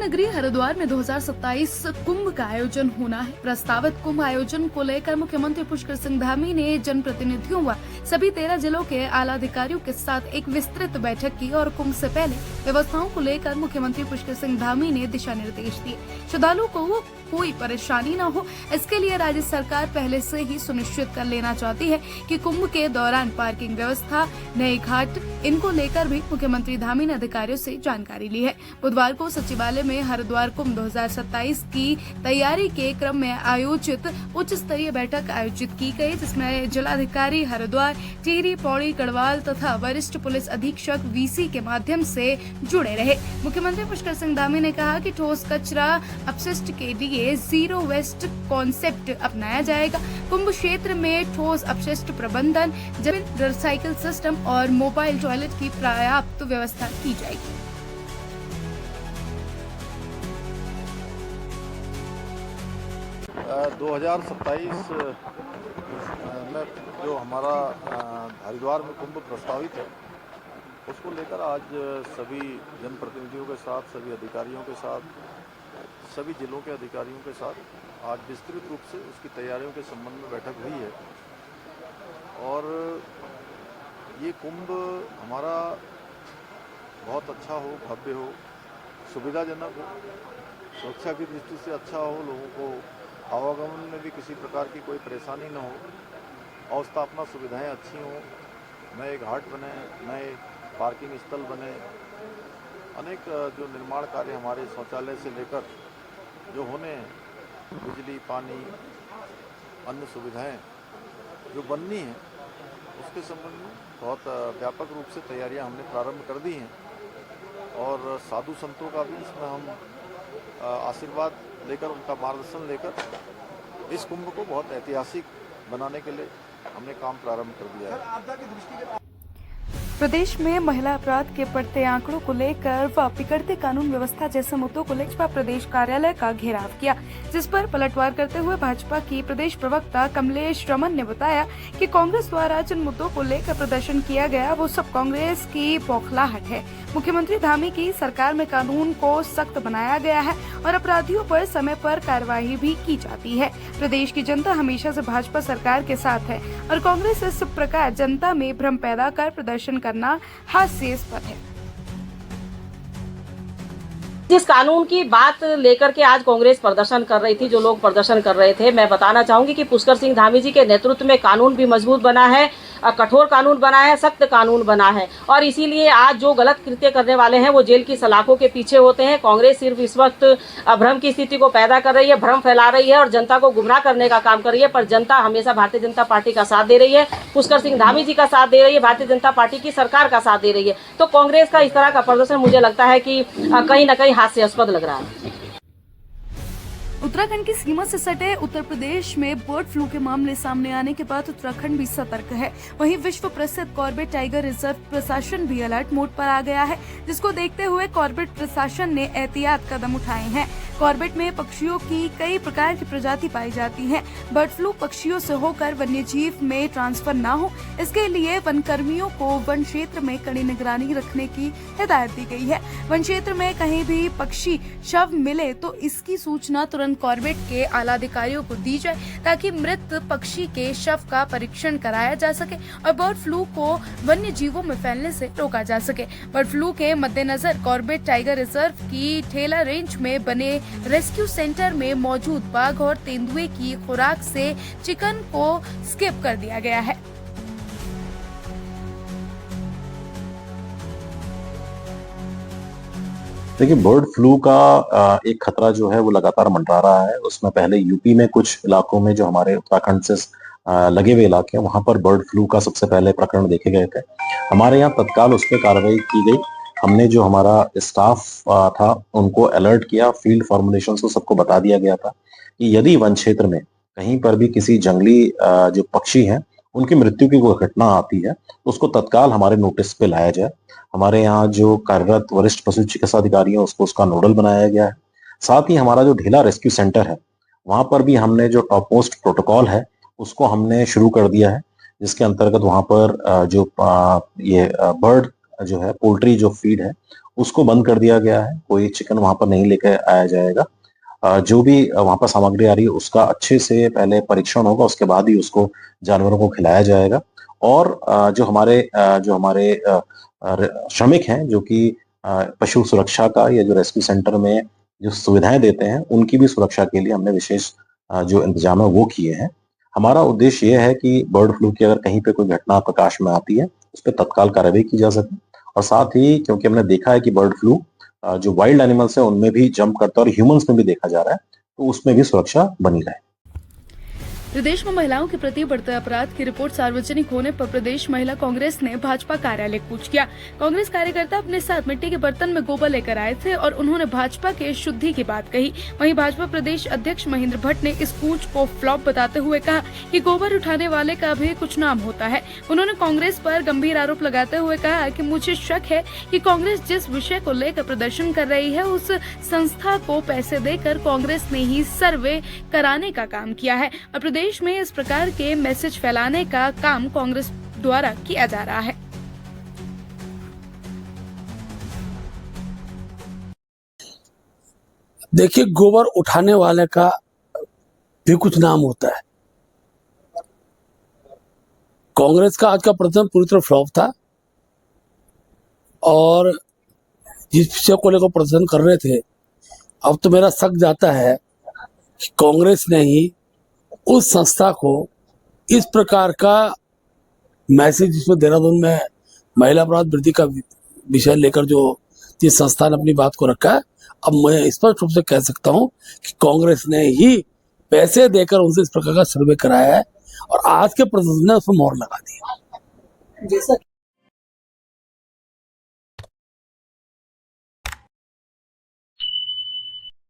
नगरी हरिद्वार में 2027 कुंभ का आयोजन होना है। प्रस्तावित कुंभ आयोजन को लेकर मुख्यमंत्री पुष्कर सिंह धामी ने जनप्रतिनिधियों व सभी 13 जिलों के आला अधिकारियों के साथ एक विस्तृत बैठक की और कुंभ से पहले व्यवस्थाओं को लेकर मुख्यमंत्री पुष्कर सिंह धामी ने दिशा निर्देश दिए। श्रद्धालुओं को कोई परेशानी न हो, इसके लिए राज्य सरकार पहले से ही सुनिश्चित कर लेना चाहती है कि कुंभ के दौरान पार्किंग व्यवस्था, नए घाट, इनको लेकर भी मुख्यमंत्री धामी ने अधिकारियों से जानकारी ली है। बुधवार को सचिवालय में हरिद्वार कुंभ 2027 की तैयारी के क्रम में आयोजित उच्च स्तरीय बैठक आयोजित की गई, जिसमें जिलाधिकारी हरिद्वार, टिहरी, पौड़ी, गढ़वाल तथा वरिष्ठ पुलिस अधीक्षक वीसी के माध्यम से जुड़े रहे। मुख्यमंत्री पुष्कर सिंह धामी ने कहा कि ठोस कचरा अपशिष्ट के लिए जीरो वेस्ट कॉन्सेप्ट अपनाया जाएगा। कुंभ क्षेत्र में ठोस अपशिष्ट प्रबंधन, जमीन रिसाइकिल सिस्टम और मोबाइल टॉयलेट की पर्याप्त व्यवस्था की जाएगी। 2027 में जो हमारा हरिद्वार में कुंभ प्रस्तावित है, उसको लेकर आज सभी जनप्रतिनिधियों के साथ, सभी अधिकारियों के साथ, सभी जिलों के अधिकारियों के साथ आज विस्तृत रूप से उसकी तैयारियों के संबंध में बैठक हुई है। और ये कुंभ हमारा बहुत अच्छा हो, भव्य हो, सुविधाजनक हो, सुरक्षा की दृष्टि से अच्छा हो, लोगों को आवागमन में भी किसी प्रकार की कोई परेशानी न हो, अवस्थापना सुविधाएं अच्छी हों, नए घाट बने, नए पार्किंग स्थल बने, अनेक जो निर्माण कार्य हमारे शौचालय से लेकर जो होने हैं, बिजली, पानी, अन्य सुविधाएं जो बननी हैं, उसके संबंध में बहुत व्यापक रूप से तैयारियां हमने प्रारंभ कर दी हैं। और साधु संतों का भी इसमें हम आशीर्वाद लेकर, उनका मार्गदर्शन लेकर इस कुंभ को बहुत ऐतिहासिक बनाने के लिए हमने काम प्रारंभ कर दिया है। प्रदेश में महिला अपराध के बढ़ते आंकड़ों को लेकर व बिगड़ती कानून व्यवस्था जैसे मुद्दों को लेकर प्रदेश कार्यालय का घेराव किया, जिस पर पलटवार करते हुए भाजपा की प्रदेश प्रवक्ता कमलेश रमन ने बताया कि कांग्रेस द्वारा जिन मुद्दों को लेकर प्रदर्शन किया गया वो सब कांग्रेस की बौखलाहट है। मुख्यमंत्री धामी की सरकार में कानून को सख्त बनाया गया है और अपराधियों पर समय पर कार्रवाई भी की जाती है। प्रदेश की जनता हमेशा से भाजपा सरकार के साथ है और कांग्रेस इस प्रकार जनता में भ्रम पैदा कर प्रदर्शन करना हास्यास्पद है। जिस कानून की बात लेकर के आज कांग्रेस प्रदर्शन कर रही थी, जो लोग प्रदर्शन कर रहे थे, मैं बताना चाहूंगी कि पुष्कर सिंह धामी जी के नेतृत्व में कानून भी मजबूत बना है, कठोर कानून बना है, सख्त कानून बना है। और इसीलिए आज जो गलत कृत्य करने वाले हैं वो जेल की सलाखों के पीछे होते हैं। कांग्रेस सिर्फ इस वक्त भ्रम की स्थिति को पैदा कर रही है, भ्रम फैला रही है और जनता को गुमराह करने का काम कर रही है। पर जनता हमेशा भारतीय जनता पार्टी का साथ दे रही है, पुष्कर सिंह धामी जी का साथ दे रही है, भारतीय जनता पार्टी की सरकार का साथ दे रही है। तो कांग्रेस का इस तरह का प्रदर्शन मुझे लगता है कि कहीं न कहीं हास्यास्पद लग रहा है। उत्तराखंड की सीमा से सटे उत्तर प्रदेश में बर्ड फ्लू के मामले सामने आने के बाद उत्तराखंड भी सतर्क है। वहीं विश्व प्रसिद्ध कॉर्बेट टाइगर रिजर्व प्रशासन भी अलर्ट मोड पर आ गया है, जिसको देखते हुए कॉर्बेट प्रशासन ने एहतियात कदम उठाए हैं। कॉर्बेट में पक्षियों की कई प्रकार की प्रजाति पाई जाती हैं। बर्ड फ्लू पक्षियों से होकर वन्य जीव में ट्रांसफर न हो, इसके लिए वन कर्मियों को वन क्षेत्र में कड़ी निगरानी रखने की हिदायत दी गई है। वन क्षेत्र में कहीं भी पक्षी शव मिले तो इसकी सूचना तुरंत कॉर्बेट के आला अधिकारियों को दी जाए, ताकि मृत पक्षी के शव का परीक्षण कराया जा सके और बर्ड फ्लू को वन्य जीवों में फैलने से रोका जा सके। बर्ड फ्लू के मद्देनजर कॉर्बेट टाइगर रिजर्व की ठेला रेंज में बने रेस्क्यू सेंटर में मौजूद बाघ और तेंदुए की खुराक से चिकन को स्किप कर दिया गया है। देखिए, बर्ड फ्लू का एक खतरा जो है वो लगातार मंडरा रहा है। उसमें पहले यूपी में कुछ इलाकों में जो हमारे उत्तराखंड से लगे हुए इलाके हैं, वहां पर बर्ड फ्लू का सबसे पहले प्रकरण देखे गए थे। हमारे यहाँ तत्काल उस पर कार्रवाई की गई। हमने जो हमारा स्टाफ था उनको अलर्ट किया, फील्ड फॉर्मुलेशन को सबको बता दिया गया था कि यदि वन क्षेत्र में कहीं पर भी किसी जंगली जो पक्षी हैं उनकी मृत्यु की कोई घटना आती है तो उसको तत्काल हमारे नोटिस पे लाया जाए। हमारे यहाँ जो कार्यरत वरिष्ठ पशु चिकित्सा अधिकारी हैं उसको उसका नोडल बनाया गया है। साथ ही हमारा जो ढेला रेस्क्यू सेंटर है वहां पर भी हमने जो टॉप मोस्ट प्रोटोकॉल है उसको हमने शुरू कर दिया है, जिसके अंतर्गत वहां पर जो ये बर्ड जो है पोल्ट्री जो फीड है उसको बंद कर दिया गया है। कोई चिकन वहां पर नहीं लेकर आया जाएगा। जो भी वहां पर सामग्री आ रही है उसका अच्छे से पहले परीक्षण होगा, उसके बाद ही उसको जानवरों को खिलाया जाएगा। और जो हमारे श्रमिक हैं जो कि पशु सुरक्षा का या जो रेस्क्यू सेंटर में जो सुविधाएं देते हैं उनकी भी सुरक्षा के लिए हमने विशेष जो इंतजाम है वो किए हैं। हमारा उद्देश्य ये है कि बर्ड फ्लू की अगर कहीं पे कोई घटना प्रकाश में आती है उस पर तत्काल कार्रवाई की जा सके। और साथ ही क्योंकि हमने देखा है कि बर्ड फ्लू जो वाइल्ड एनिमल्स है उनमें भी जंप करता है और ह्यूमंस में भी देखा जा रहा है, तो उसमें भी सुरक्षा बनी रहे। प्रदेश में महिलाओं के प्रति बढ़ते अपराध की रिपोर्ट सार्वजनिक होने पर प्रदेश महिला कांग्रेस ने भाजपा कार्यालय कूच किया। कांग्रेस कार्यकर्ता अपने साथ मिट्टी के बर्तन में गोबर लेकर आए थे और उन्होंने भाजपा के शुद्धि की बात कही। वहीं भाजपा प्रदेश अध्यक्ष महेंद्र भट्ट ने इस कूच को फ्लॉप बताते हुए कहा कि गोबर उठाने वाले का भी कुछ नाम होता है। उन्होंने कांग्रेस पर गंभीर आरोप लगाते हुए कहा कि मुझे शक है कि कांग्रेस जिस विषय को लेकर प्रदर्शन कर रही है उस संस्था को पैसे देकर कांग्रेस ने ही सर्वे कराने का काम किया है और प्रदेश में इस प्रकार के मैसेज फैलाने का काम कांग्रेस द्वारा किया जा रहा है। देखिए, गोबर उठाने वाले का भी कुछ नाम होता है। कांग्रेस का आज का प्रदर्शन पूरी तरह फ्लॉप था और जिस विषय को लेकर प्रदर्शन कर रहे थे, अब तो मेरा शक जाता है कि कांग्रेस ने ही उस संस्था को इस प्रकार का मैसेज, जिसमें देहरादून में महिला अपराध वृद्धि का विषय लेकर जो जिस संस्था ने अपनी बात को रखा है, अब मैं स्पष्ट रूप से कह सकता हूं कि कांग्रेस ने ही पैसे देकर उनसे इस प्रकार का सर्वे कराया है और आज के प्रदर्शन ने उस पर मोहर लगा दी। जैसा